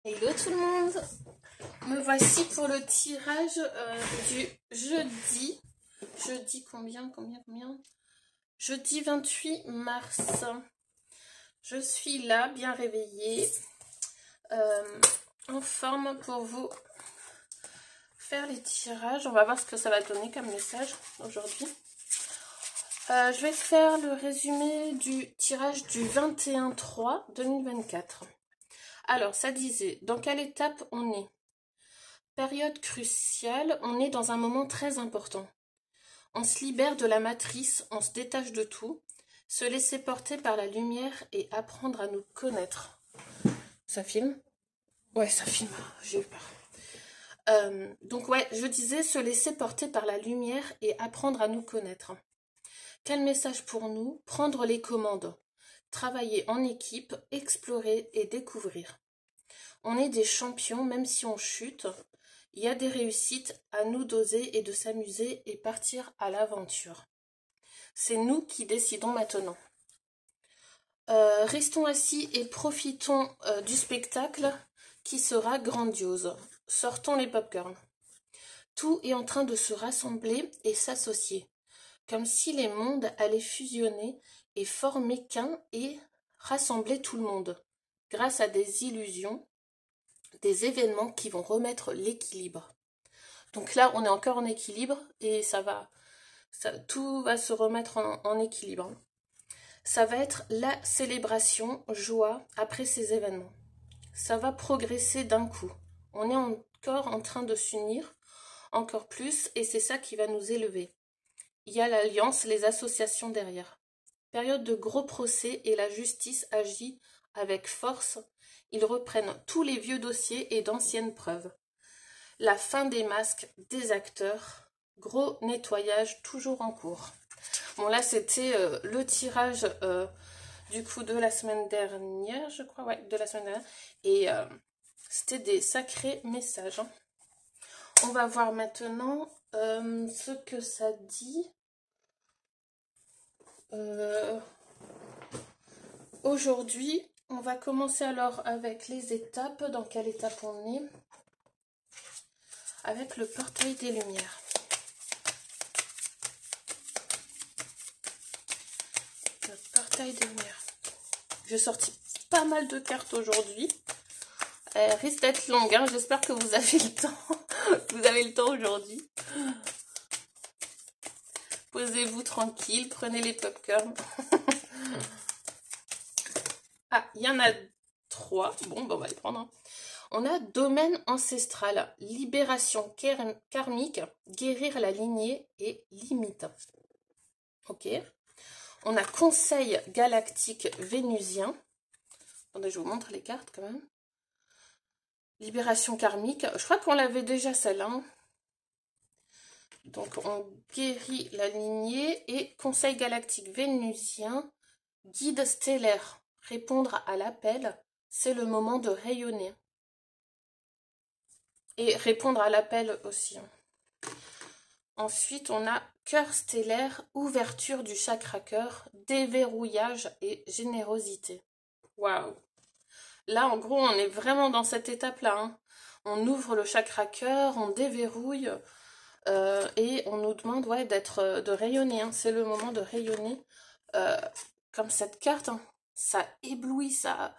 Hello tout le monde, me voici pour le tirage du jeudi. Jeudi combien? Jeudi 28 mars. Je suis là, bien réveillée, en forme pour vous faire les tirages. On va voir ce que ça va donner comme message aujourd'hui. Je vais faire le résumé du tirage du 21/3/2024. Alors, ça disait, dans quelle étape on est? Période cruciale, on est dans un moment très important. On se libère de la matrice, on se détache de tout, se laisser porter par la lumière et apprendre à nous connaître. Ça filme? Ouais, ça filme, j'ai eu peur. Donc ouais, je disais se laisser porter par la lumière et apprendre à nous connaître. Quel message pour nous? Prendre les commandes, travailler en équipe, explorer et découvrir. On est des champions même si on chute. Il y a des réussites, à nous d'oser et de s'amuser et partir à l'aventure. C'est nous qui décidons maintenant. Restons assis et profitons du spectacle qui sera grandiose. Sortons les pop-corn. Tout est en train de se rassembler et s'associer, comme si les mondes allaient fusionner et former qu'un et rassembler tout le monde, grâce à des illusions, des événements qui vont remettre l'équilibre. Donc là, on est encore en équilibre et tout va se remettre en équilibre. Ça va être la célébration, joie après ces événements. Ça va progresser d'un coup. On est encore en train de s'unir, encore plus, et c'est ça qui va nous élever. Il y a l'alliance, les associations derrière. Période de gros procès et la justice agit avec force. Ils reprennent tous les vieux dossiers et d'anciennes preuves. La fin des masques, des acteurs, gros nettoyage toujours en cours. Bon là c'était le tirage du coup de la semaine dernière, je crois, ouais, de la semaine dernière. Et c'était des sacrés messages. Hein. On va voir maintenant ce que ça dit. Aujourd'hui, on va commencer alors avec les étapes. Dans quelle étape on est? Avec le portail des lumières. Le portail des lumières. J'ai sorti pas mal de cartes aujourd'hui. Elle risque d'être longue, hein. J'espère que vous avez le temps. Vous avez le temps aujourd'hui. Posez-vous tranquille, prenez les popcorn. Ah, il y en a 3. Bon, ben on va les prendre. Hein. On a domaine ancestral, libération karmique, guérir la lignée et limite. Ok. On a conseil galactique vénusien. Attendez, je vous montre les cartes quand même. Libération karmique. Je crois qu'on l'avait déjà celle-là. Hein. Donc on guérit la lignée et conseil galactique vénusien, guide stellaire. Répondre à l'appel, c'est le moment de rayonner. Et répondre à l'appel aussi. Ensuite, on a cœur stellaire, ouverture du chakra cœur, déverrouillage et générosité. Waouh! Là, en gros, on est vraiment dans cette étape-là. Hein. On ouvre le chakra cœur, on déverrouille et on nous demande ouais, de rayonner. Hein. C'est le moment de rayonner. Comme cette carte, hein. Ça éblouit, ça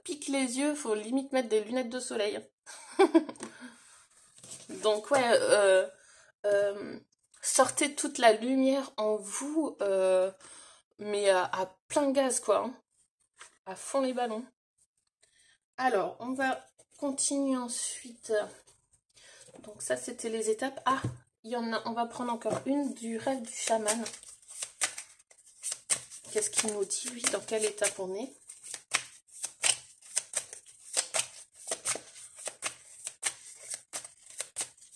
pique les yeux. Faut limite mettre des lunettes de soleil. Donc ouais, sortez toute la lumière en vous, mais à plein gaz quoi, hein. À fond les ballons. Alors, on va continuer ensuite. Donc ça, c'était les étapes. Ah, il y en a, on va prendre encore une du rêve du chaman. Qu'est-ce qu'il nous dit, lui? Dans quelle étape on est?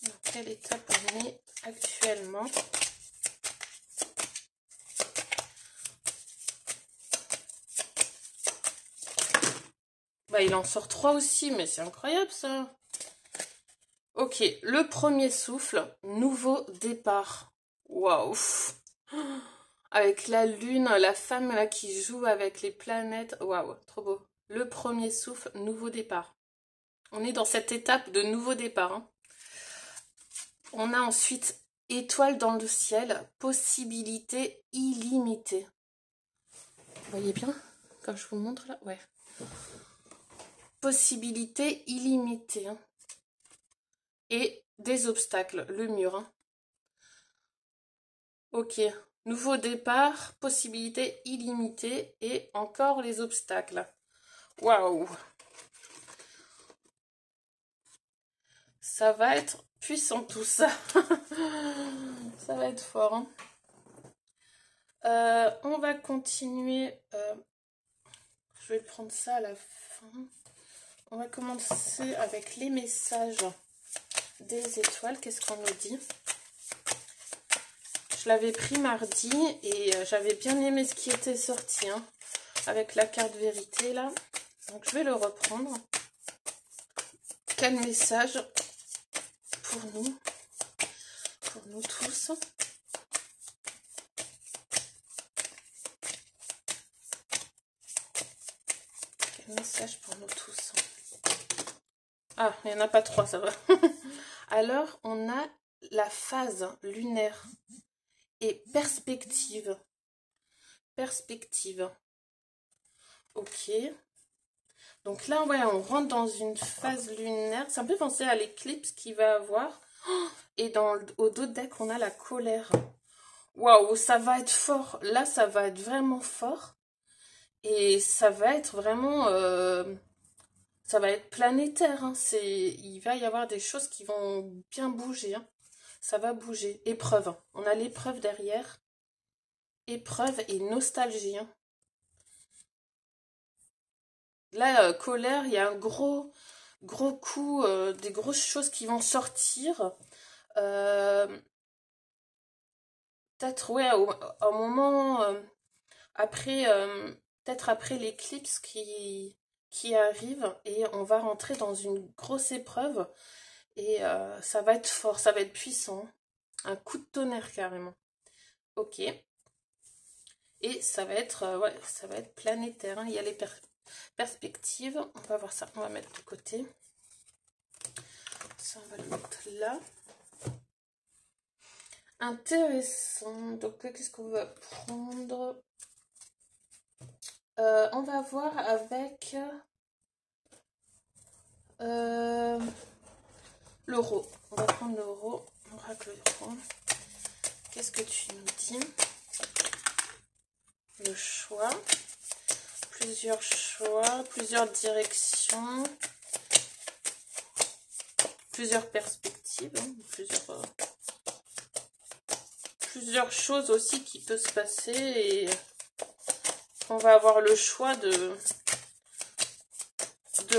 Dans quelle étape on est actuellement? Bah, il en sort 3 aussi, mais c'est incroyable ça. Ok, le premier souffle, nouveau départ. Waouh! Avec la lune, la femme là qui joue avec les planètes. Waouh, trop beau. Le premier souffle, nouveau départ. On est dans cette étape de nouveau départ. Hein. On a ensuite étoile dans le ciel, possibilité illimitée. Vous voyez bien quand je vous montre là? Ouais. Possibilité illimitée. Hein. Et des obstacles, le mur. Hein. Ok. Nouveau départ, possibilité illimitée et encore les obstacles. Waouh! Ça va être puissant tout ça. Ça va être fort. Hein. On va continuer. Je vais prendre ça à la fin. On va commencer avec les messages des étoiles. Qu'est-ce qu'on nous dit? Je l'avais pris mardi et j'avais bien aimé ce qui était sorti. Hein, avec la carte vérité là. Donc je vais le reprendre. Quel message pour nous tous. Quel message pour nous tous. Ah, il n'y en a pas 3, ça va. Alors, on a la phase lunaire et perspective. Perspective. Ok. Donc là, ouais, on rentre dans une phase lunaire. Ça me fait penser à l'éclipse qu'il va avoir. Et au dos deck, on a la colère. Waouh, ça va être fort. Là, ça va être vraiment fort. Et ça va être vraiment... ça va être planétaire. Hein. Il va y avoir des choses qui vont bien bouger. Hein. Ça va bouger. Épreuve. On a l'épreuve derrière. Épreuve et nostalgie. Hein. Là, colère, il y a un gros coup, des grosses choses qui vont sortir. Peut-être, ouais, au moment après, peut-être après l'éclipse qui arrive, et on va rentrer dans une grosse épreuve, et ça va être fort, ça va être puissant. Un coup de tonnerre carrément. Ok. Et ça va être, ouais, ça va être planétaire. Hein. Il y a les perspectives. On va voir ça. On va mettre de côté. Ça, on va le mettre là. Intéressant. Donc, qu'est-ce qu'on va prendre? On va voir avec l'euro. On va prendre l'euro. Oracle euro. Qu'est-ce que tu nous dis? Le choix. Plusieurs choix, plusieurs directions, plusieurs perspectives, hein, plusieurs choses aussi qui peuvent se passer, et on va avoir le choix de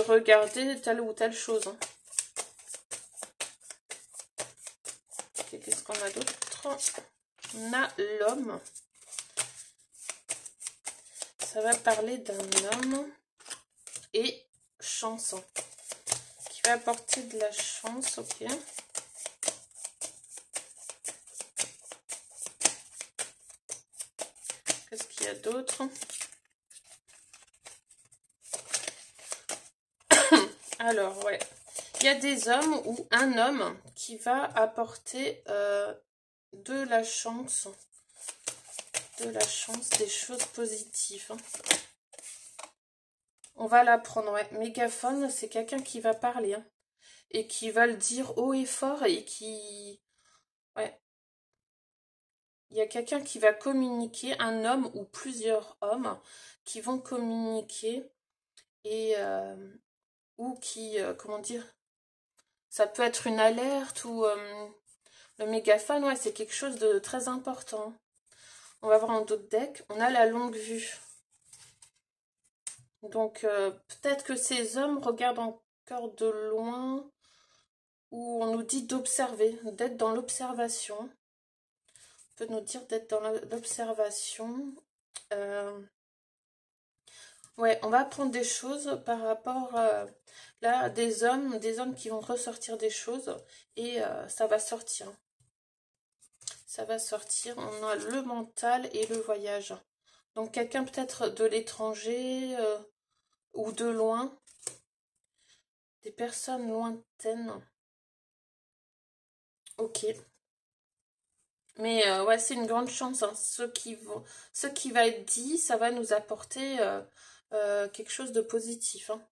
regarder telle ou telle chose. Hein. Okay, qu'est-ce qu'on a d'autre? On a l'homme. Ça va parler d'un homme et chance. Qui va apporter de la chance, ok. Qu'est-ce qu'il y a d'autre? Alors, ouais. Il y a des hommes ou un homme qui va apporter de la chance. Des choses positives. Hein. On va l'apprendre, ouais. Mégaphone, c'est quelqu'un qui va parler. Hein, et qui va le dire haut et fort et qui... Ouais. Il y a quelqu'un qui va communiquer, un homme ou plusieurs hommes qui vont communiquer et... ou qui... comment dire? Ça peut être une alerte ou... le mégaphone, ouais, c'est quelque chose de très important. On va voir en d'autres decks. On a la longue vue. Donc, peut-être que ces hommes regardent encore de loin, ou on nous dit d'observer, d'être dans l'observation. On peut nous dire d'être dans l'observation. Ouais, on va apprendre des choses par rapport là, des hommes qui vont ressortir des choses, et ça va sortir. Ça va sortir. On a le mental et le voyage. Donc, quelqu'un peut-être de l'étranger ou de loin Des personnes lointaines. Ok. Mais ouais, c'est une grande chance, hein. Ce qui va être dit, ça va nous apporter quelque chose de positif, hein.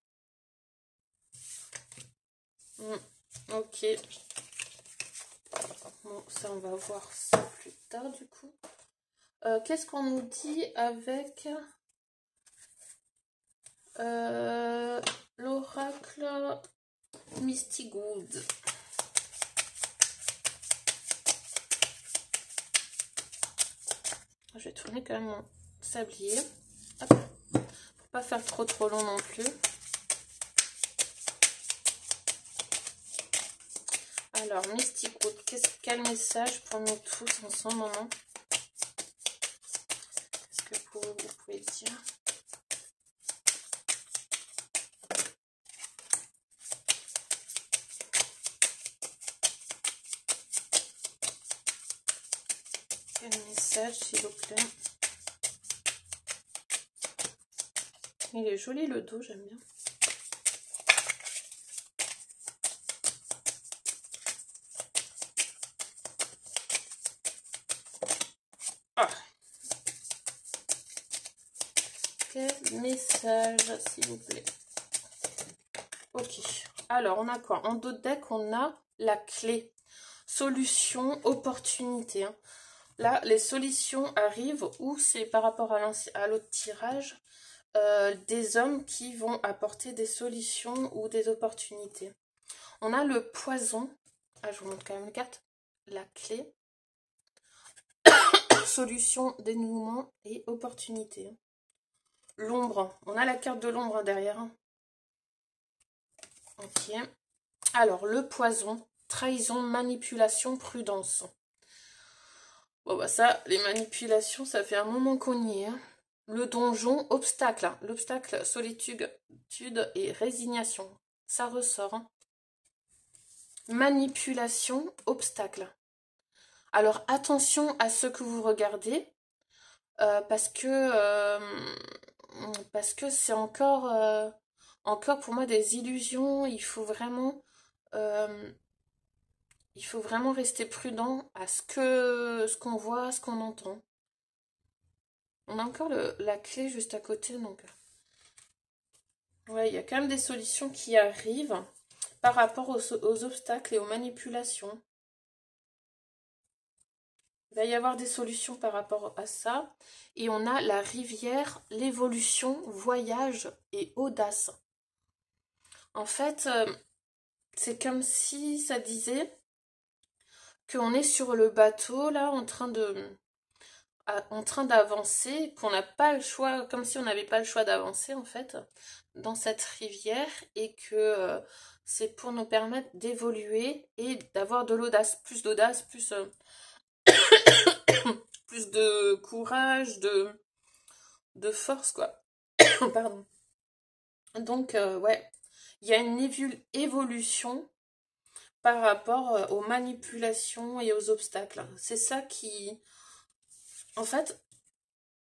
Ok. Bon, ça, on va voir ça plus tard, du coup. Qu'est-ce qu'on nous dit avec l'oracle Mystic Wood? Je vais tourner quand même mon sablier. Hop. Faut pas faire trop long non plus. Alors, Mystic Wood, quel message pour nous tous en ce moment? Qu'est-ce que vous pouvez dire? Quel message, s'il vous plaît? Il est joli le dos, j'aime bien. Ah. Quel message, s'il vous plaît? Ok. Alors, on a quoi? En dos de deck, on a la clé. Solution, opportunité, hein. Là, les solutions arrivent ou c'est par rapport à l'autre tirage, des hommes qui vont apporter des solutions ou des opportunités. On a le poison. Ah, je vous montre quand même une carte. La clé. Solution, dénouement et opportunité. L'ombre. On a la carte de l'ombre derrière. Ok. Alors, le poison. Trahison, manipulation, prudence. Bon, bah ça, les manipulations, ça fait un moment qu'on y est, hein. Le donjon, obstacle. Hein. L'obstacle, solitude et résignation. Ça ressort, hein. Manipulation, obstacle. Alors, attention à ce que vous regardez, parce que c'est encore pour moi des illusions. Il faut vraiment rester prudent à ce qu'on voit, ce qu'on entend. On a encore la clé juste à côté, donc ouais, il y a quand même des solutions qui arrivent par rapport aux obstacles et aux manipulations. Il va y avoir des solutions par rapport à ça. Et on a la rivière, l'évolution, voyage et audace. En fait, c'est comme si ça disait qu'on est sur le bateau, là, en train d'avancer, qu'on n'a pas le choix, comme si on n'avait pas le choix d'avancer, en fait, dans cette rivière, et que c'est pour nous permettre d'évoluer et d'avoir de l'audace, plus plus de courage, de force, quoi. Pardon. Donc, ouais, il y a une évolution par rapport aux manipulations et aux obstacles. C'est ça qui... En fait,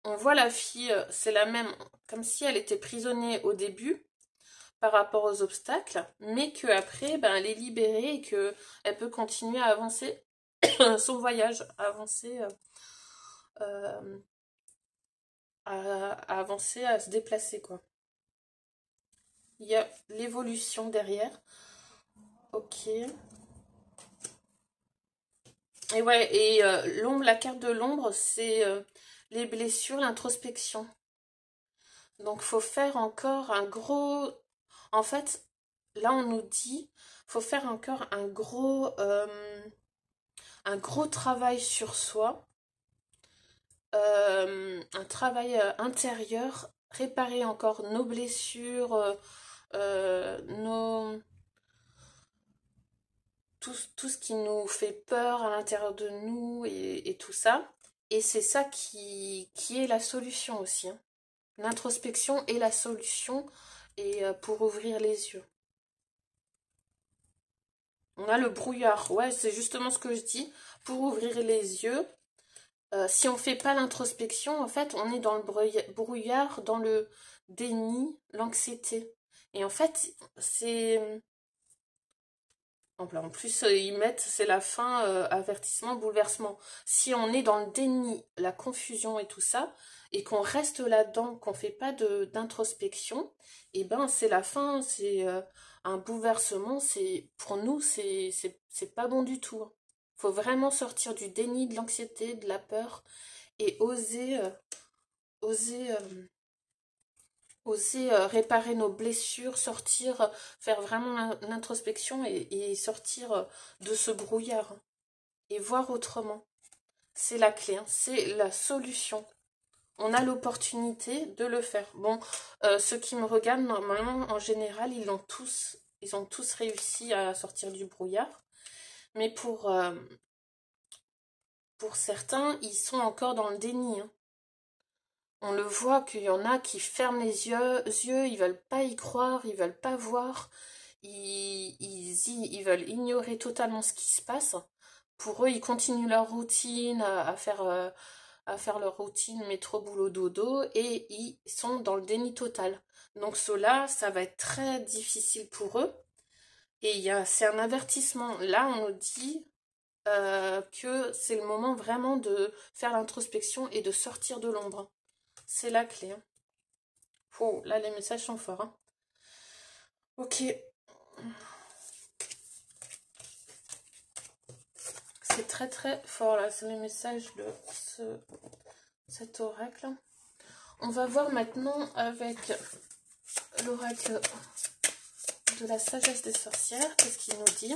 on voit la fille, c'est la même, comme si elle était prisonnière au début par rapport aux obstacles, mais qu'après, ben, elle est libérée et qu'elle peut continuer à avancer son voyage, à avancer, à avancer, à se déplacer, quoi. Il y a l'évolution derrière. Ok. Et ouais, et l'ombre, la carte de l'ombre, c'est les blessures, l'introspection. Donc, faut faire encore un gros... En fait, là, on nous dit, faut faire encore un gros travail sur soi, un travail intérieur, réparer encore nos blessures, nos... tout ce qui nous fait peur à l'intérieur de nous et tout ça. Et c'est ça qui est la solution aussi, hein. L'introspection est la solution et pour ouvrir les yeux. On a le brouillard. Ouais, c'est justement ce que je dis. Pour ouvrir les yeux, si on ne fait pas l'introspection, en fait, on est dans le brouillard, dans le déni, l'anxiété. Et en fait, c'est En plus, ils mettent, c'est la fin, avertissement, bouleversement. Si on est dans le déni, la confusion et tout ça, et qu'on reste là-dedans, qu'on fait pas d'introspection, et ben c'est la fin, c'est un bouleversement, pour nous, c'est pas bon du tout, hein. Faut vraiment sortir du déni, de l'anxiété, de la peur, et oser, réparer nos blessures, sortir, faire vraiment l'introspection et sortir de ce brouillard, hein, et voir autrement. C'est la clé, hein, c'est la solution. On a l'opportunité de le faire. Bon, ceux qui me regardent, normalement, en général, ils ont tous réussi à sortir du brouillard. Mais pour certains, ils sont encore dans le déni, hein. On le voit qu'il y en a qui ferment les yeux, ils veulent pas y croire, ils veulent pas voir, ils veulent ignorer totalement ce qui se passe. Pour eux, ils continuent leur routine, à faire leur routine métro boulot dodo, et ils sont dans le déni total. Donc cela, ça va être très difficile pour eux. Et c'est un avertissement. Là, on nous dit que c'est le moment vraiment de faire l'introspection et de sortir de l'ombre. C'est la clé, hein. Oh, là, les messages sont forts, hein. Ok. C'est très très fort, là. C'est le message de cet oracle. On va voir maintenant avec l'oracle de la sagesse des sorcières. Qu'est-ce qu'il nous dit?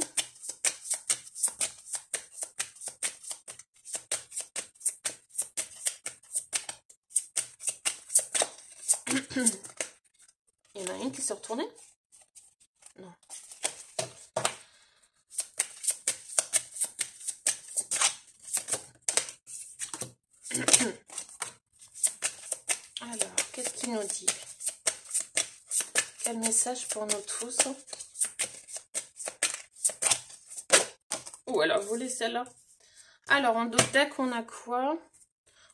Il y en a une qui s'est retournée? Non. Alors, qu'est-ce qu'il nous dit? Quel message pour nous tous? Oh, elle a volé celle-là. Alors, en d'autres decks, on a quoi?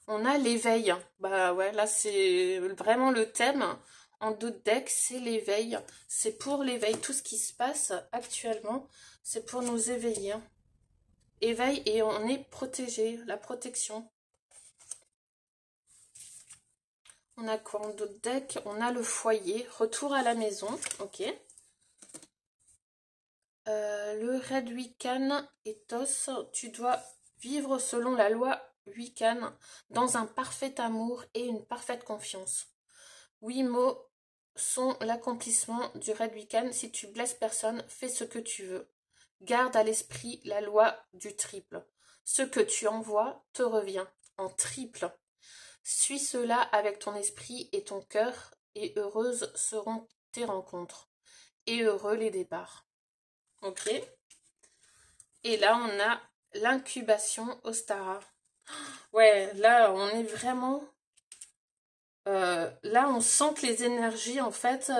On a l'éveil. Bah ouais, là, c'est vraiment le thème. En d'autres decks, c'est l'éveil. C'est pour l'éveil. Tout ce qui se passe actuellement, c'est pour nous éveiller. Éveil et on est protégé. La protection. On a quoi en d'autres decks? On a le foyer. Retour à la maison. Ok. Le Red Wiccan ethos. Tu dois vivre selon la loi Wiccan dans un parfait amour et une parfaite confiance. 8 mots sont l'accomplissement du Red Wiccan. Si tu blesses personne, fais ce que tu veux. Garde à l'esprit la loi du triple. Ce que tu envoies te revient en triple. Suis cela avec ton esprit et ton cœur, et heureuses seront tes rencontres, et heureux les départs. Ok. Et là, on a l'incubation Ostara. Ouais, là, on est vraiment... là, on sent que les énergies, en fait,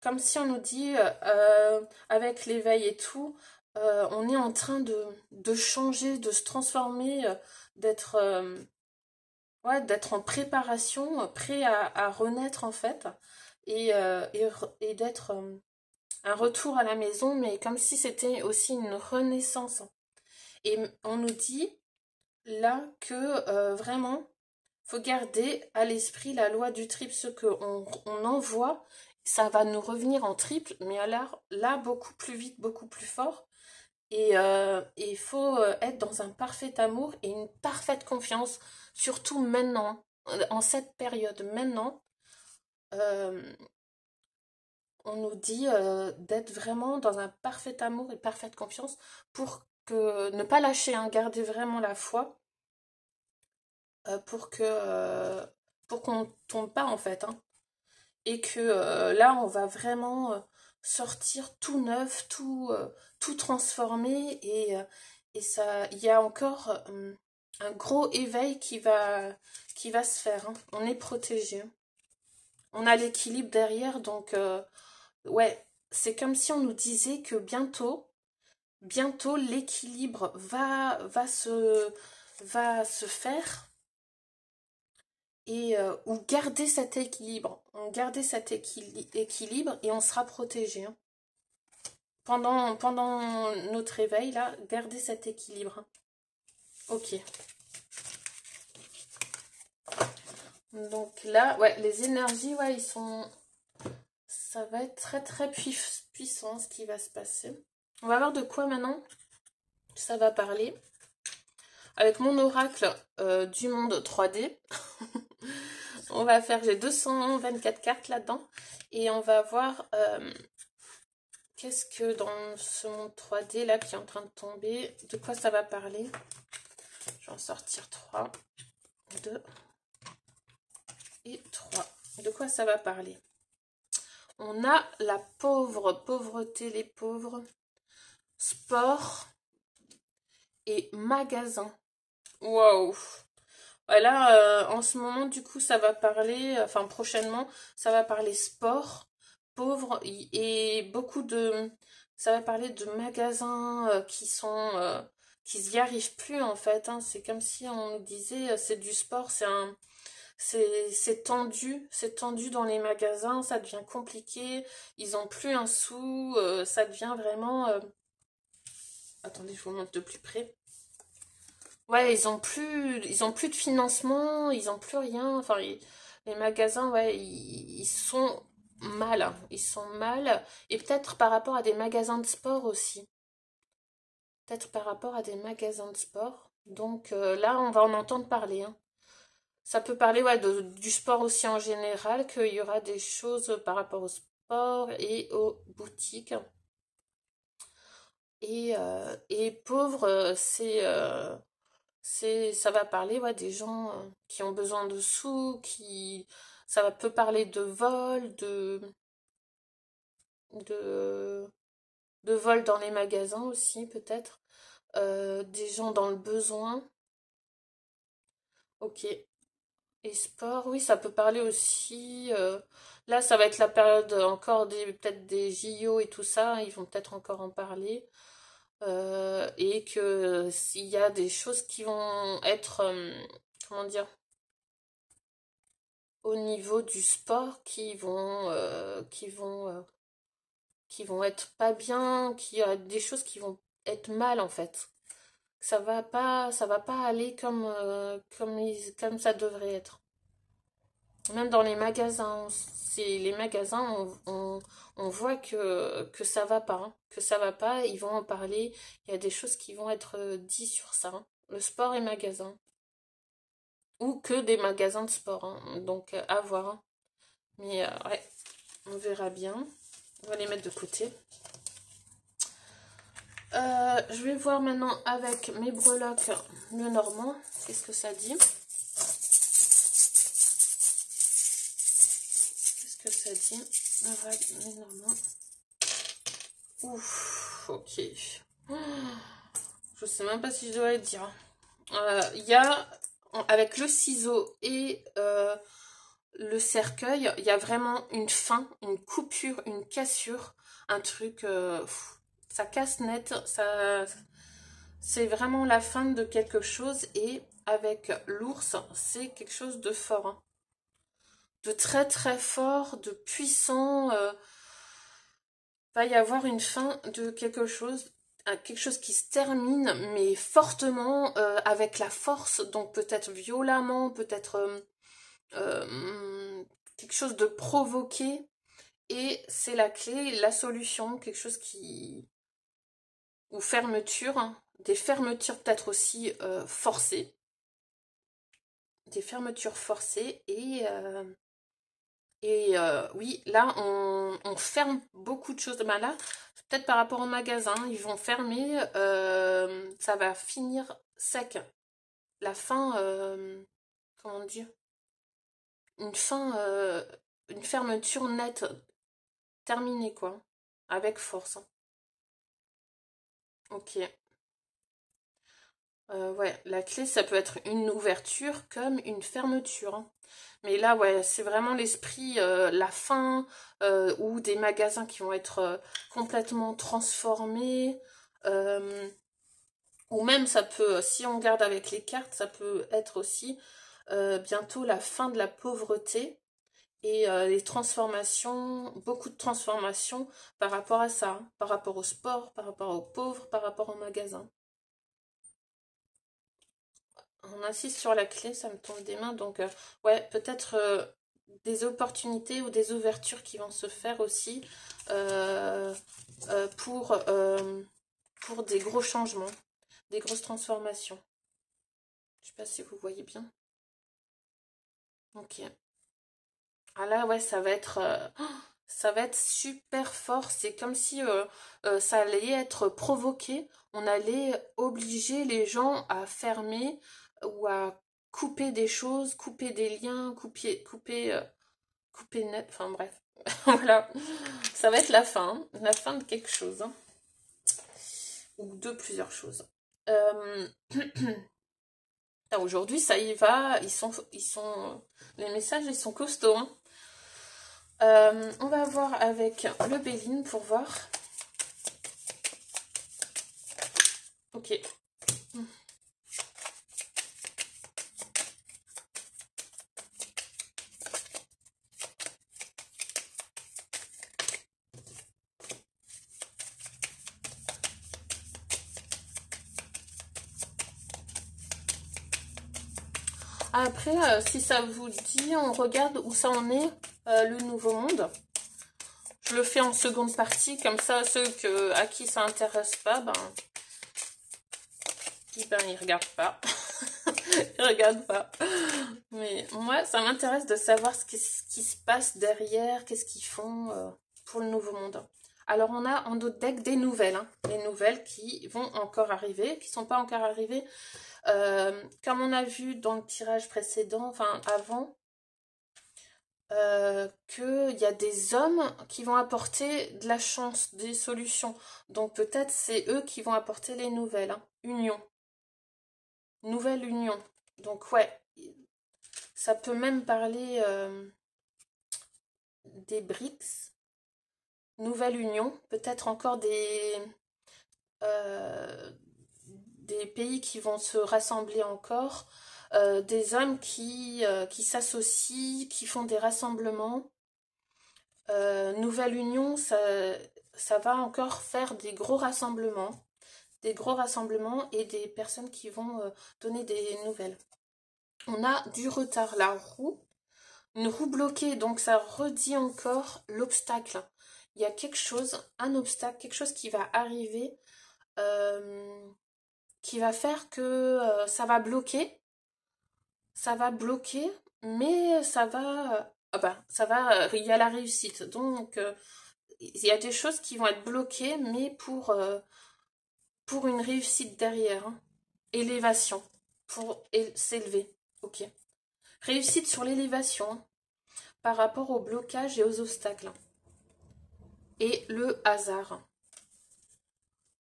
comme si on nous dit, avec l'éveil et tout, on est en train de changer, de se transformer, d'être ouais, d'être en préparation, prêt à renaître, en fait, et d'être un retour à la maison, mais comme si c'était aussi une renaissance. Et on nous dit là que vraiment, faut garder à l'esprit la loi du triple, ce qu'on envoie, ça va nous revenir en triple, mais alors là, beaucoup plus vite, beaucoup plus fort. Et il faut être dans un parfait amour et une parfaite confiance, surtout maintenant, en cette période. Maintenant, euh, on nous dit d'être vraiment dans un parfait amour et parfaite confiance pour que ne pas lâcher, hein, garder vraiment la foi, pour qu'on tombe pas, en fait, hein. Et que là, on va vraiment sortir tout neuf, tout transformé, et ça, il y a encore un gros éveil qui va se faire, hein. On est protégé, hein. On a l'équilibre derrière, donc ouais, c'est comme si on nous disait que bientôt l'équilibre va se faire, et ou garder cet équilibre. On garder cet équilibre et on sera protégé, hein. pendant notre réveil, là, garder cet équilibre. Hein. Ok. Donc là, ouais, les énergies, ouais, ils sont... Ça va être très très puissant ce qui va se passer. On va voir de quoi maintenant ça va parler. Avec mon oracle du monde 3D, on va faire, j'ai 224 cartes là-dedans. Et on va voir qu'est-ce que dans ce monde 3D là qui est en train de tomber, de quoi ça va parler. Je vais en sortir 3, 2 et 3. De quoi ça va parler? On a la pauvreté, les pauvres, sport et magasin. Waouh! Voilà, en ce moment, du coup, ça va parler, enfin prochainement, ça va parler sport, pauvre et beaucoup de... Ça va parler de magasins qui sont... qui n'y arrivent plus en fait. Hein. C'est comme si on nous disait, c'est du sport, c'est tendu dans les magasins, ça devient compliqué, ils ont plus un sou, ça devient vraiment... Attendez, je vous montre de plus près. Ouais, ils ont plus de financement, ils ont plus rien. Enfin, les magasins, ouais, ils sont mal, hein. Ils sont mal. Et peut-être par rapport à des magasins de sport aussi. Peut-être par rapport à des magasins de sport. Donc là, on va en entendre parler. Hein. Ça peut parler ouais, du sport aussi en général, qu'il y aura des choses par rapport au sport et aux boutiques. Et pauvre, ça va parler ouais, des gens qui ont besoin de sous, peut parler de vol, de, de vol dans les magasins aussi peut-être, des gens dans le besoin. Ok. Et sport, oui, ça peut parler aussi. Là, ça va être la période encore peut-être des JO et tout ça. Ils vont peut-être encore en parler. Et que s'il y a des choses qui vont être, comment dire, au niveau du sport, qui vont être pas bien, qui a des choses qui vont être mal en fait. Ça va pas aller comme ça devrait être. Même dans les magasins, les magasins, on voit que ça va pas, hein, que ça va pas, ils vont en parler, il y a des choses qui vont être dites sur ça, hein. Le sport et magasin, ou que des magasins de sport, hein, donc à voir, hein. Mais ouais, on verra bien, on va les mettre de côté. Je vais voir maintenant avec mes breloques le normand, qu'est-ce que ça dit? Qu'est-ce que ça dit? Le normand. Ouf, ok. Je sais même pas si je dois le dire. Il y a, avec le ciseau et le cercueil, il y a vraiment une fin, une coupure, une cassure, un truc, ça casse net, c'est vraiment la fin de quelque chose et avec l'ours, c'est quelque chose de fort, hein. De très très fort, de puissant, va y avoir une fin de quelque chose qui se termine, mais fortement, avec la force, donc peut-être violemment, peut-être quelque chose de provoqué, et c'est la clé, la solution, quelque chose qui... ou fermeture, hein. Des fermetures peut-être aussi forcées, des fermetures forcées, et oui, là, on ferme beaucoup de choses. Ben là, peut-être par rapport au magasin, ils vont fermer, ça va finir sec. La fin, comment dire, une fin, une fermeture nette, terminée, quoi, avec force. Hein. Ok. Ouais, la clé, ça peut être une ouverture comme une fermeture. Hein. Mais là, ouais, c'est vraiment l'esprit, la fin, ou des magasins qui vont être complètement transformés. euh, ou même, ça peut, si on regarde avec les cartes, ça peut être aussi bientôt la fin de la pauvreté et les transformations, beaucoup de transformations par rapport à ça, hein, par rapport au sport, par rapport aux pauvres, par rapport au magasin. On insiste sur la clé, ça me tombe des mains, donc ouais, peut-être des opportunités ou des ouvertures qui vont se faire aussi euh, euh, pour, euh, pour des gros changements, des grosses transformations. Je sais pas si vous voyez bien. Ok. Ah là, ouais, ça va être super fort. C'est comme si ça allait être provoqué. On allait obliger les gens à fermer ou à couper des choses, couper des liens, couper net. Enfin bref, voilà. Ça va être la fin de quelque chose, hein, ou de plusieurs choses. Euh, Aujourd'hui, ça y va. Les messages, ils sont costauds, hein. On va voir avec le Béline pour voir. Ok. Après, si ça vous dit, on regarde où ça en est, le Nouveau Monde. Je le fais en seconde partie, comme ça, à qui ça intéresse pas, ils regardent pas. Ils regardent pas. Mais moi, ça m'intéresse de savoir ce qui se passe derrière, qu'est-ce qu'ils font pour le Nouveau Monde. Alors, on a en d'autres decks des nouvelles, hein, des nouvelles qui vont encore arriver, qui sont pas encore arrivées. Comme on a vu dans le tirage précédent, enfin avant, qu'il y a des hommes qui vont apporter de la chance, des solutions. Donc peut-être c'est eux qui vont apporter les nouvelles, hein. Union. Nouvelle union. Donc ouais, ça peut même parler des BRICS. Nouvelle union. Peut-être encore euh, des pays qui vont se rassembler encore. Des hommes qui s'associent, qui font des rassemblements. Nouvelle Union, ça va encore faire des gros rassemblements et des personnes qui vont donner des nouvelles. On a du retard, une roue bloquée, donc ça redit encore l'obstacle. Il y a un obstacle, quelque chose qui va arriver, euh, qui va faire que ça va bloquer, mais il y a la réussite. Donc, il y a des choses qui vont être bloquées, mais pour une réussite derrière, hein. Élévation, pour s'élever. Ok. Réussite sur l'élévation, hein, par rapport au blocage et aux obstacles. Et le hasard.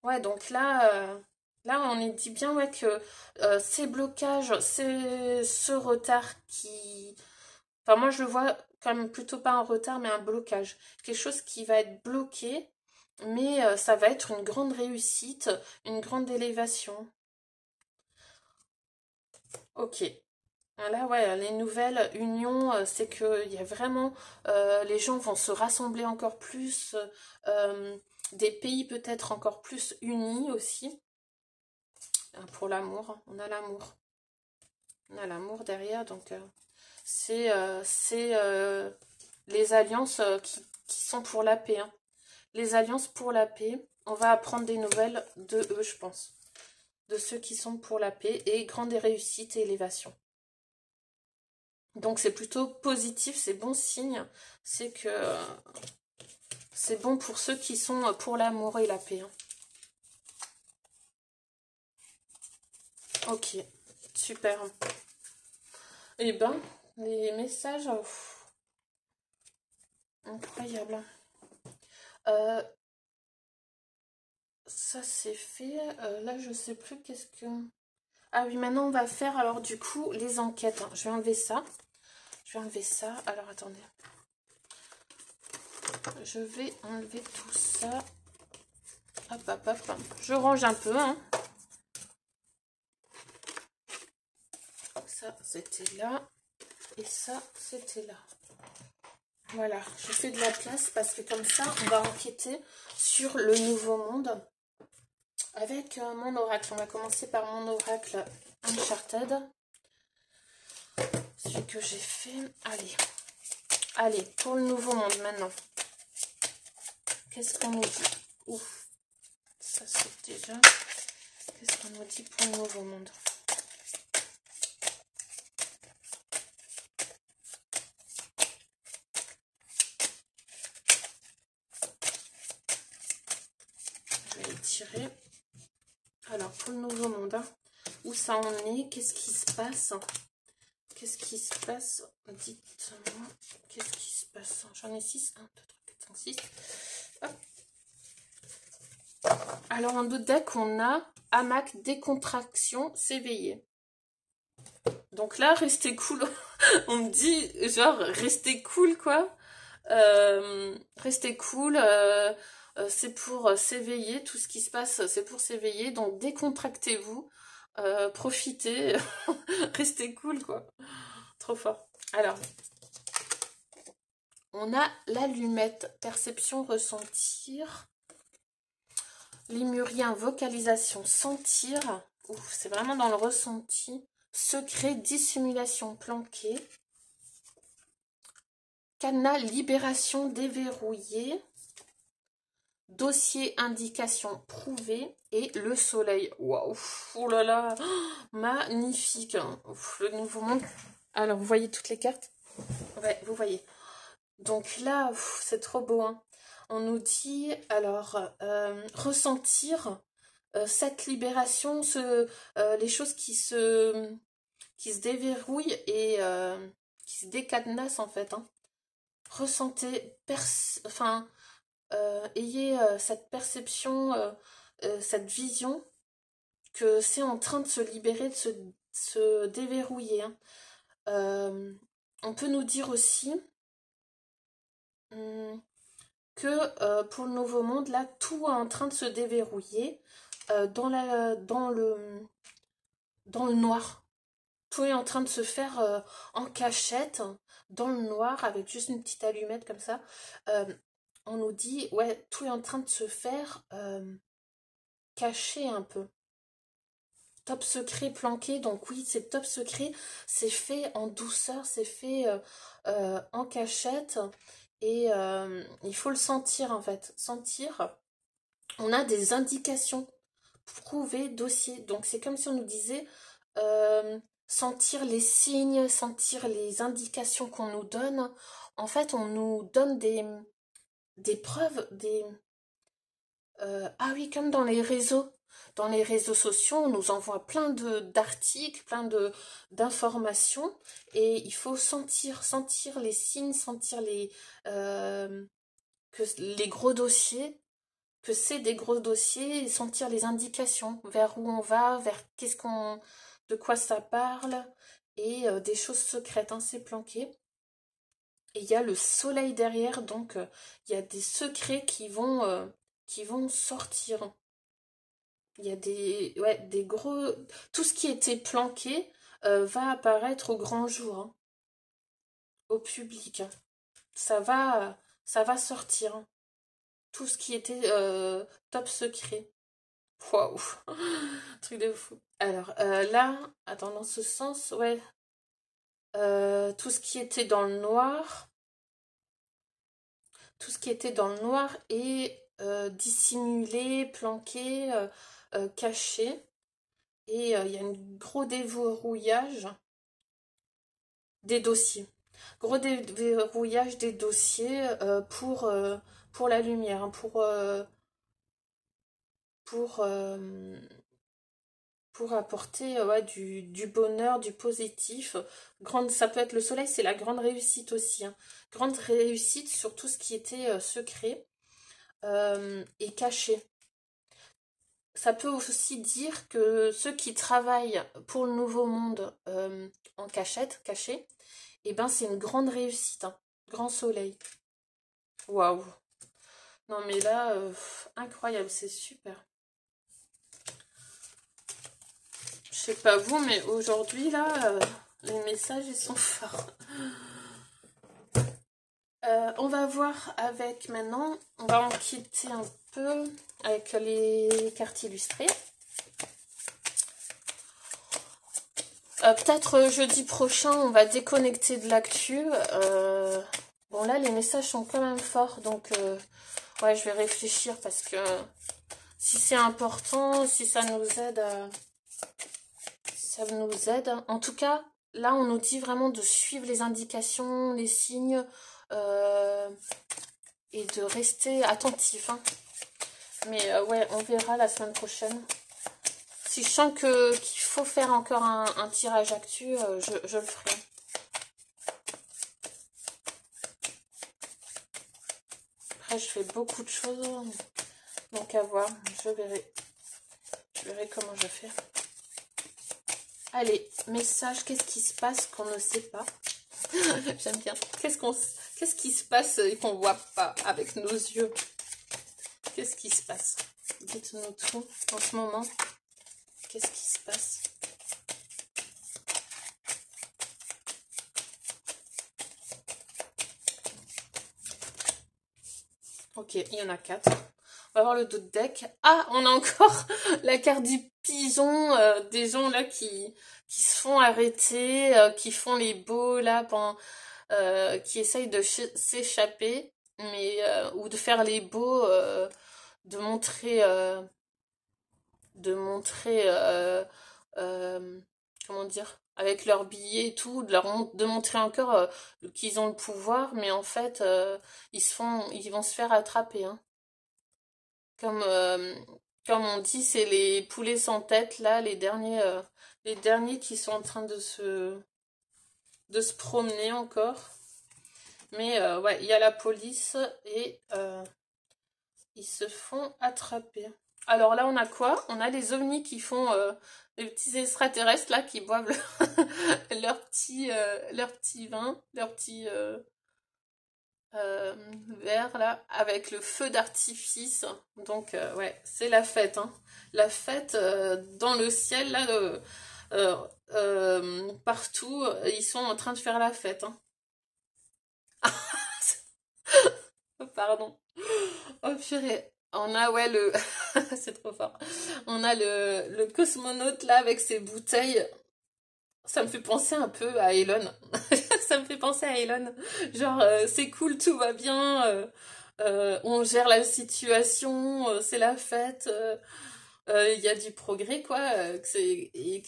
Ouais, donc là on est dit bien ouais, que ces blocages, ce retard qui... Enfin, moi, je le vois comme plutôt pas un retard, mais un blocage. Quelque chose qui va être bloqué, mais ça va être une grande réussite, une grande élévation. Ok. Là, ouais, les nouvelles unions, c'est qu'il y a vraiment... les gens vont se rassembler encore plus, des pays peut-être encore plus unis aussi. Pour l'amour, on a l'amour. On a l'amour derrière, donc c'est les alliances qui sont pour la paix, hein. Les alliances pour la paix, on va apprendre des nouvelles de eux, je pense. De ceux qui sont pour la paix et grande réussite et élévation. Donc c'est plutôt positif, c'est bon signe. C'est que c'est bon pour ceux qui sont pour l'amour et la paix, hein. Ok, super. Eh ben, les messages, incroyable. Euh, Ça c'est fait. Là, je sais plus qu'est-ce que... Ah oui, maintenant on va faire alors du coup les enquêtes, hein. Je vais enlever ça. Je vais enlever ça. Alors attendez. Je vais enlever tout ça. Hop, hop, hop. Je range un peu, hein. Ça, c'était là. Et ça, c'était là. Voilà, je fais de la place parce que comme ça, on va enquêter sur le nouveau monde avec mon oracle. On va commencer par mon oracle Uncharted. Celui que j'ai fait. Allez, pour le nouveau monde maintenant. Qu'est-ce qu'on nous dit? Ouf, ça c'est déjà. Qu'est-ce qu'on nous dit pour le nouveau monde? Je vais les tirer. Alors, pour le nouveau monde, hein, où ça en est? Qu'est-ce qui se passe? Qu'est-ce qui se passe? Dites-moi. Qu'est-ce qui se passe? J'en ai 6. 1, 2, 3, 4, 5, 6. Hop. Alors, en d'autres decks, on a hamac, décontraction, s'éveiller. Donc là, restez cool. On me dit, genre, restez cool, quoi. Restez cool. C'est pour s'éveiller. Tout ce qui se passe, c'est pour s'éveiller. Donc, décontractez-vous. Profitez. Restez cool, quoi. Trop fort. Alors, on a l'allumette, perception, ressentir. Lémurien, vocalisation, sentir. Ouf, c'est vraiment dans le ressenti. Secret, dissimulation, planqué. Cadenas, libération, déverrouillé. Dossier, indication, prouvé. Et le soleil. Waouh, oh là là, magnifique. Ouf, le nouveau monde. Alors, vous voyez toutes les cartes? Ouais, vous voyez. Donc là, c'est trop beau, hein. On nous dit, alors, ressentir cette libération, les choses qui se déverrouillent et qui se décadenassent, en fait. Hein. Ressentez, ayez cette perception, cette vision que c'est en train de se libérer, de se déverrouiller. Hein. On peut nous dire aussi que pour le nouveau monde, là, tout est en train de se déverrouiller dans le noir. Tout est en train de se faire en cachette, dans le noir, avec juste une petite allumette comme ça. On nous dit, ouais, tout est en train de se faire caché un peu. Top secret planqué, donc oui, c'est top secret. C'est fait en douceur, c'est fait en cachette. Et il faut le sentir en fait. Sentir, on a des indications. Prouver, dossier. Donc c'est comme si on nous disait sentir les signes, sentir les indications qu'on nous donne. En fait, on nous donne des preuves, ah oui, comme dans les réseaux. Dans les réseaux sociaux, on nous envoie plein d'articles, plein d'informations, et il faut sentir les signes, sentir que les gros dossiers, que c'est des gros dossiers, et sentir les indications, vers où on va, de quoi ça parle, et des choses secrètes, hein, c'est planqué. Et il y a le soleil derrière, donc il y a des secrets qui vont sortir. Il y a des gros... Tout ce qui était planqué va apparaître au grand jour, hein, au public. Hein. Ça va sortir. Hein. Tout ce qui était top secret. Waouh, truc de fou. Alors là, attends, dans ce sens, ouais. Tout ce qui était dans le noir. Tout ce qui était dans le noir est dissimulé, planqué, caché. Et il y a un gros déverrouillage des dossiers. Gros déverrouillage des dossiers pour la lumière, hein, pour apporter ouais, du bonheur, du positif. Ça peut être le soleil, c'est la grande réussite aussi. Hein. Grande réussite sur tout ce qui était secret et caché. Ça peut aussi dire que ceux qui travaillent pour le nouveau monde en cachette, caché, eh ben c'est une grande réussite, hein. Grand soleil. Waouh. Non mais là, incroyable, c'est super. Je sais pas vous, mais aujourd'hui là, les messages ils sont forts. On va voir avec maintenant, on va en quitter un peu avec les cartes illustrées. Peut-être jeudi prochain, on va déconnecter de l'actu. Bon là, les messages sont quand même forts, donc ouais, je vais réfléchir parce que si c'est important, si ça nous aide, ça nous aide. En tout cas, là, on nous dit vraiment de suivre les indications, les signes et de rester attentif. Hein. Mais ouais, on verra la semaine prochaine. Si je sens qu'il faut faire encore un tirage actu, je le ferai. Après, je fais beaucoup de choses, donc à voir, je verrai. Je verrai comment je fais. Allez, message, qu'est-ce qui se passe qu'on ne sait pas? J'aime bien. Qu'est-ce qui se passe et qu'on ne voit pas avec nos yeux? Qu'est-ce qui se passe? Dites-nous tout en ce moment. Qu'est-ce qui se passe? Ok, il y en a 4. On va voir le dos de deck. Ah, on a encore la carte du pigeon. Des gens là qui se font arrêter, qui font les beaux là, qui essayent de s'échapper, mais ou de faire les beaux, de montrer, comment dire, avec leurs billets et tout, de montrer encore qu'ils ont le pouvoir, mais en fait, ils vont se faire attraper, hein. Comme, comme on dit, c'est les poulets sans tête, là, les derniers qui sont en train de se promener encore. Mais ouais, il y a la police et ils se font attraper. Alors là, on a quoi? On a les ovnis qui font les petits extraterrestres là qui boivent leur petit vin, leur petit verre là avec le feu d'artifice. Donc ouais, c'est la fête, hein. La fête dans le ciel là, partout, ils sont en train de faire la fête, hein. Pardon. Oh purée. On a, ouais, c'est trop fort. On a le cosmonaute là avec ses bouteilles. Ça me fait penser un peu à Elon. Ça me fait penser à Elon. Genre, c'est cool, tout va bien. On gère la situation. C'est la fête. Il y a du progrès, quoi. Et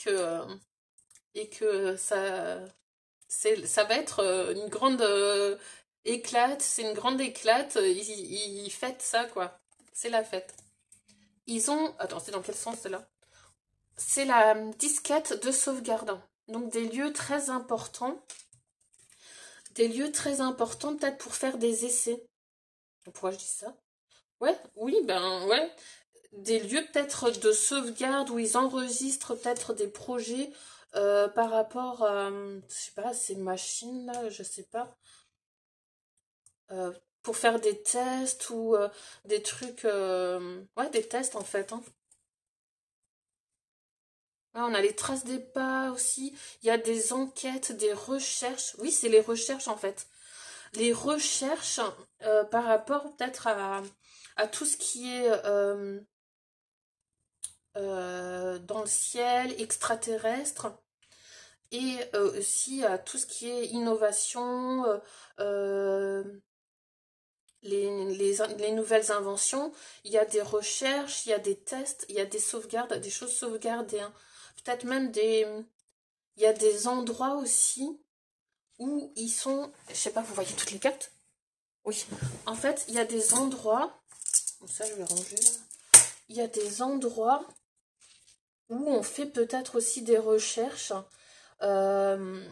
que ça va être une grande éclate, c'est une grande éclate, ils fêtent ça, quoi. C'est la fête. Ils ont... Attends, c'est dans quel sens, là? C'est la disquette de sauvegarde. Donc des lieux très importants. Des lieux très importants, peut-être pour faire des essais. Pourquoi je dis ça? Ouais, oui, ben ouais. Des lieux peut-être de sauvegarde où ils enregistrent peut-être des projets par rapport à, je sais pas, ces machines-là, je sais pas. euh, pour faire des tests ou des trucs, ouais, des tests en fait, hein. Là, on a les traces des pas aussi. Il y a des enquêtes, des recherches. Oui, c'est les recherches en fait. Les recherches par rapport peut-être à tout ce qui est dans le ciel, extraterrestre, et aussi à tout ce qui est innovation, euh, les nouvelles inventions, il y a des recherches, il y a des tests, il y a des sauvegardes, des choses sauvegardées, hein. Peut-être même il y a des endroits aussi où ils sont, je sais pas, vous voyez toutes les cartes? Oui. En fait, il y a des endroits, ça je vais ranger là, il y a des endroits où on fait peut-être aussi euh,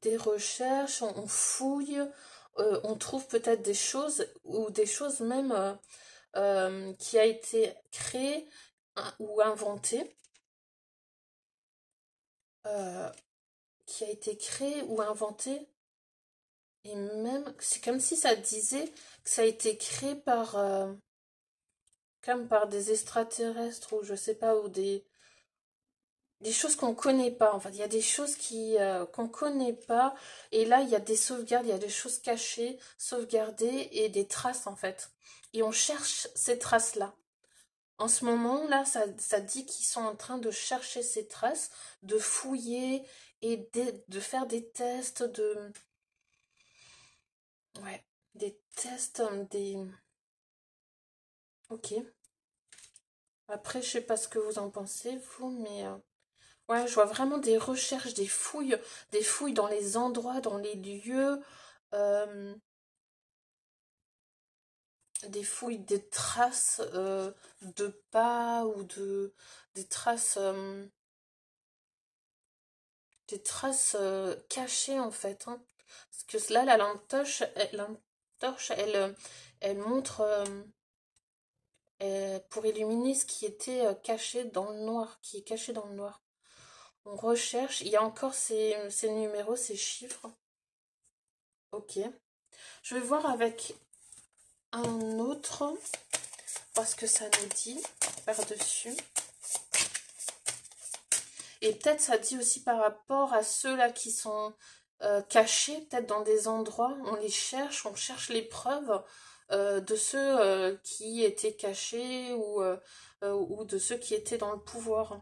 des recherches, on fouille, on trouve peut-être des choses ou des choses même qui a été créé ou inventé, euh, qui a été créé ou inventé, et même, c'est comme si ça disait que ça a été créé par, comme par des extraterrestres, ou je sais pas, ou des, des choses qu'on connaît pas. En fait, il y a des choses qu'on connaît pas. Et là, il y a des sauvegardes, il y a des choses cachées, sauvegardées et des traces en fait. Et on cherche ces traces-là. En ce moment, là, ça dit qu'ils sont en train de chercher ces traces, de fouiller et de faire des tests de... Ouais, des tests, des... Ok. Après, je sais pas ce que vous en pensez, vous, mais... Ouais, je vois vraiment des recherches, des fouilles dans les endroits, dans les lieux, euh, des fouilles, des traces de pas ou de... des traces... des traces cachées en fait, hein. Parce que là, la lampe torche, elle montre pour illuminer ce qui était caché dans le noir, qui est caché dans le noir. On recherche, il y a encore ces numéros, ces chiffres. Ok. Je vais voir avec un autre, parce que ça nous dit par-dessus. Et peut-être ça dit aussi par rapport à ceux-là qui sont cachés, peut-être dans des endroits, on les cherche, on cherche les preuves de ceux qui étaient cachés ou de ceux qui étaient dans le pouvoir.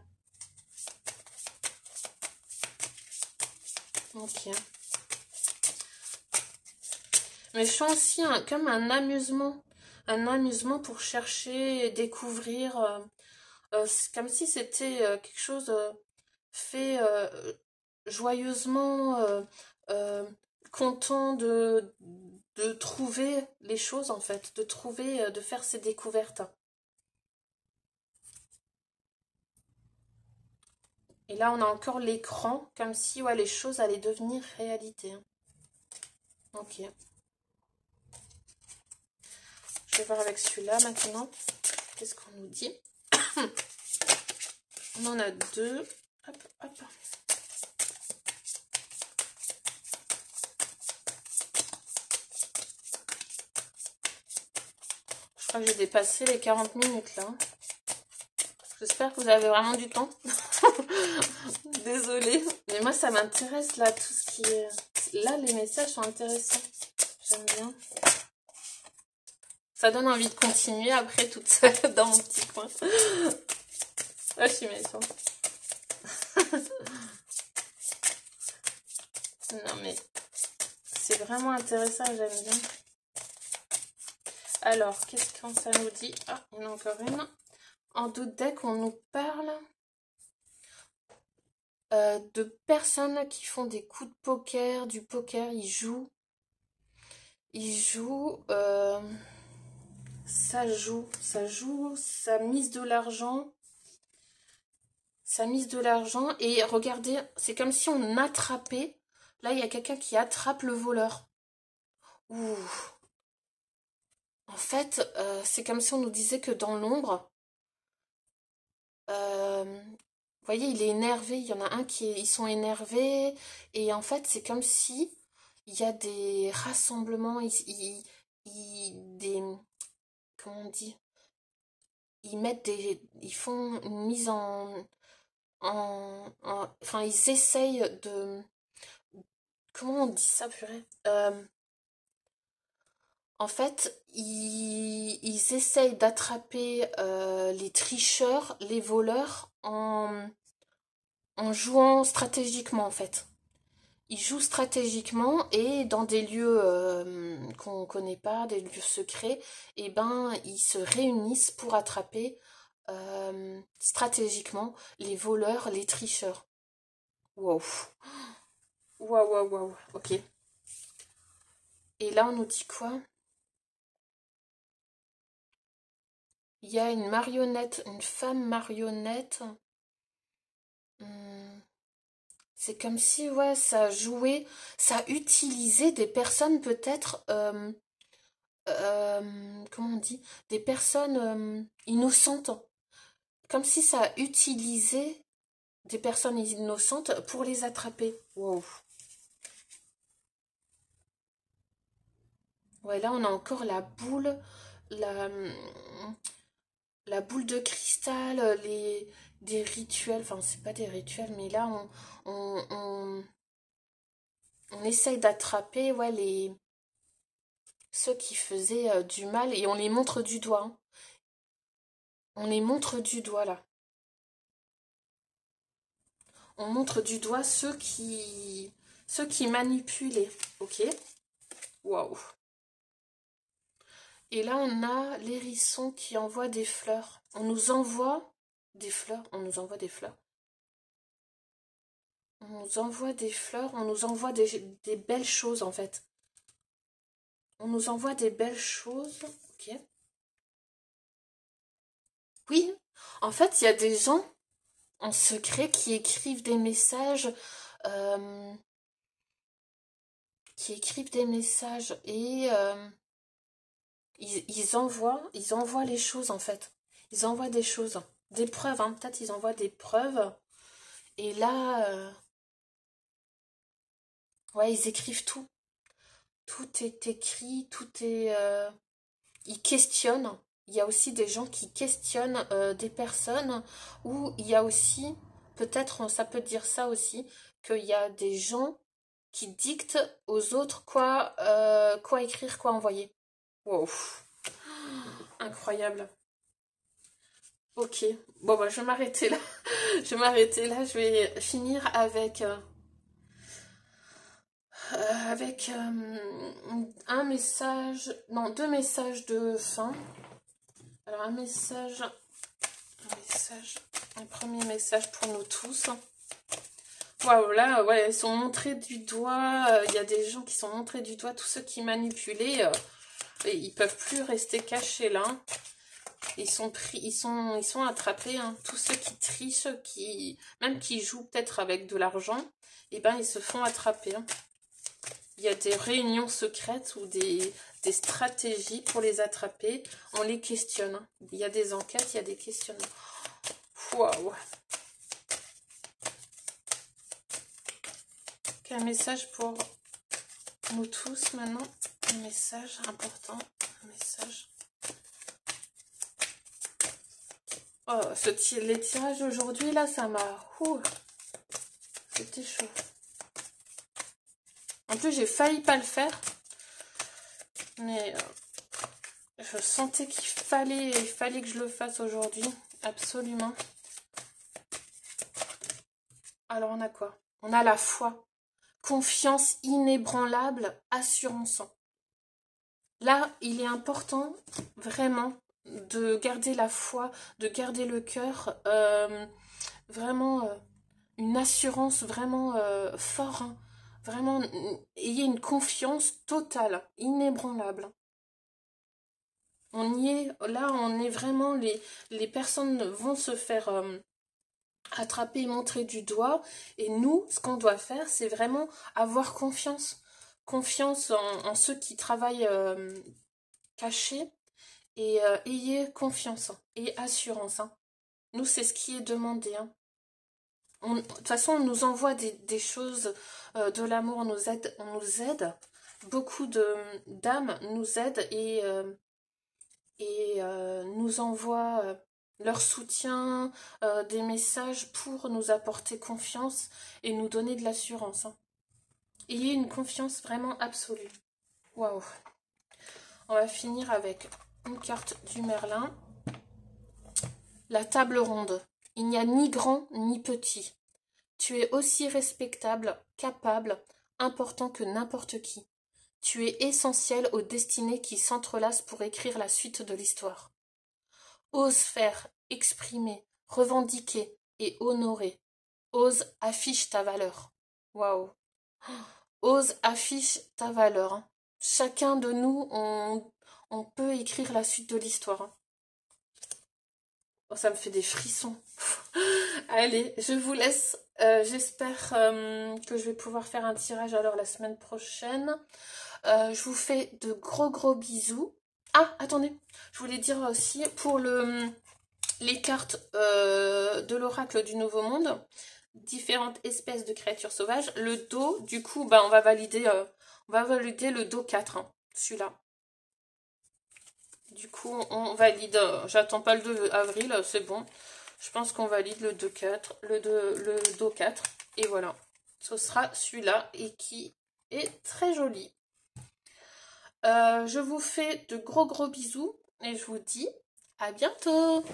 Ok. Mais je sens aussi comme un amusement pour chercher et découvrir. C'est comme si c'était quelque chose fait joyeusement, euh, content de trouver les choses en fait, de trouver, de faire ses découvertes. Et là, on a encore l'écran, comme si ouais, les choses allaient devenir réalité, hein. Ok. Je vais voir avec celui-là maintenant. Qu'est-ce qu'on nous dit? On en a deux. Hop, hop. Je crois que j'ai dépassé les 40 minutes là. J'espère que vous avez vraiment du temps. Désolée. Mais moi, ça m'intéresse là, tout ce qui est... Là, les messages sont intéressants. J'aime bien. Ça donne envie de continuer après toute seule dans mon petit coin. Ah, je suis méchante. Non, mais c'est vraiment intéressant, j'aime bien. Alors, qu'est-ce que ça nous dit? Ah, il y en a encore une. En doute deck, on nous parle de personnes qui font des coups de poker, du poker, ils jouent. Ils jouent... ça joue, ça mise de l'argent. Ça mise de l'argent. Et regardez, c'est comme si on attrapait. Là, il y a quelqu'un qui attrape le voleur. Ouh. En fait, c'est comme si on nous disait que dans l'ombre, vous voyez, il est énervé. Il y en a un ils sont énervés. Et en fait, c'est comme si il y a des rassemblements, des, comment on dit? Ils font une mise enfin, ils essayent de, comment on dit ça, purée? En fait, ils essayent d'attraper les tricheurs, les voleurs, en jouant stratégiquement, en fait. Ils jouent stratégiquement et dans des lieux qu'on ne connaît pas, des lieux secrets, et ben, ils se réunissent pour attraper stratégiquement les voleurs, les tricheurs. Wow. Waouh, waouh, waouh. Ok. Et là, on nous dit quoi? Il y a une marionnette, une femme marionnette. Hmm. C'est comme si, ouais, ça jouait, ça utilisait des personnes peut-être, comment on dit, des personnes innocentes. Comme si ça utilisait des personnes innocentes pour les attraper. Wow. Ouais, là, on a encore la, la boule de cristal, des rituels, enfin c'est pas des rituels, mais là on essaye d'attraper ouais, ceux qui faisaient du mal et on les montre du doigt. Hein. On les montre du doigt là. On montre du doigt ceux qui manipulaient. Ok. Waouh. Et là on a l'hérisson qui envoie des fleurs. On nous envoie des fleurs. On nous envoie des fleurs. On nous envoie des fleurs. On nous envoie des belles choses en fait. On nous envoie des belles choses. Ok. Oui. En fait, il y a des gens en secret qui écrivent des messages. euh, qui écrivent des messages et ils envoient les choses en fait. Ils envoient des choses, des preuves, hein. Peut-être ils envoient des preuves. Et là, ouais, ils écrivent tout. Tout est écrit, tout est... ils questionnent. Il y a aussi des gens qui questionnent des personnes, ou il y a aussi, peut-être ça peut dire ça aussi, qu'il y a des gens qui dictent aux autres quoi écrire, quoi envoyer. Wow, incroyable. Ok, bon bah je vais m'arrêter là. Je vais m'arrêter là. Je vais finir avec un message, non, deux messages de fin. Alors un premier message pour nous tous. Waouh, là, ouais, ils sont montrés du doigt. Il y a des gens qui sont montrés du doigt, tous ceux qui manipulaient. Et ils peuvent plus rester cachés là. Ils sont pris, ils sont attrapés. Hein. Tous ceux qui trichent, même qui jouent peut-être avec de l'argent, eh ben ils se font attraper. Hein. Il y a des réunions secrètes ou des stratégies pour les attraper. On les questionne. Hein. Il y a des enquêtes, il y a des questionnements. Waouh. Quel message pour nous tous maintenant. Un message important. Un message. Oh, les tirages aujourd'hui, là, ça m'a... C'était chaud. En plus, j'ai failli pas le faire. Mais je sentais qu'il fallait que je le fasse aujourd'hui. Absolument. Alors, on a quoi? On a la foi. Confiance inébranlable, assurance. Là, il est important, vraiment, de garder la foi, de garder le cœur, vraiment une assurance vraiment fort, hein. Vraiment, ayez une confiance totale, inébranlable. On y est, là, on est vraiment, les personnes vont se faire attraper, montrer du doigt, et nous, ce qu'on doit faire, c'est vraiment avoir confiance. Confiance en ceux qui travaillent cachés, et ayez confiance et assurance. Hein. Nous, c'est ce qui est demandé. Hein. De toute façon, on nous envoie des choses, de l'amour, on nous aide. Beaucoup d'âmes nous aident et nous envoient leur soutien, des messages pour nous apporter confiance et nous donner de l'assurance. Hein. Ayez une confiance vraiment absolue. Waouh. On va finir avec une carte du Merlin. La table ronde. Il n'y a ni grand ni petit. Tu es aussi respectable, capable, important que n'importe qui. Tu es essentiel aux destinées qui s'entrelacent pour écrire la suite de l'histoire. Ose faire, exprimer, revendiquer et honorer. Ose, affiche ta valeur. Waouh. Ose, affiche ta valeur. Hein. Chacun de nous, on peut écrire la suite de l'histoire. Hein. Oh, ça me fait des frissons. Allez, je vous laisse. J'espère que je vais pouvoir faire un tirage alors la semaine prochaine. Je vous fais de gros bisous. Ah, attendez, je voulais dire aussi pour les cartes de l'oracle du Nouveau Monde, différentes espèces de créatures sauvages. Le dos, du coup, bah, on va valider le dos 4, hein, celui-là. Du coup, on valide. J'attends pas le 2 avril, c'est bon. Je pense qu'on valide le 2-4, le Do 4. Et voilà, ce sera celui-là et qui est très joli. Je vous fais de gros bisous et je vous dis à bientôt.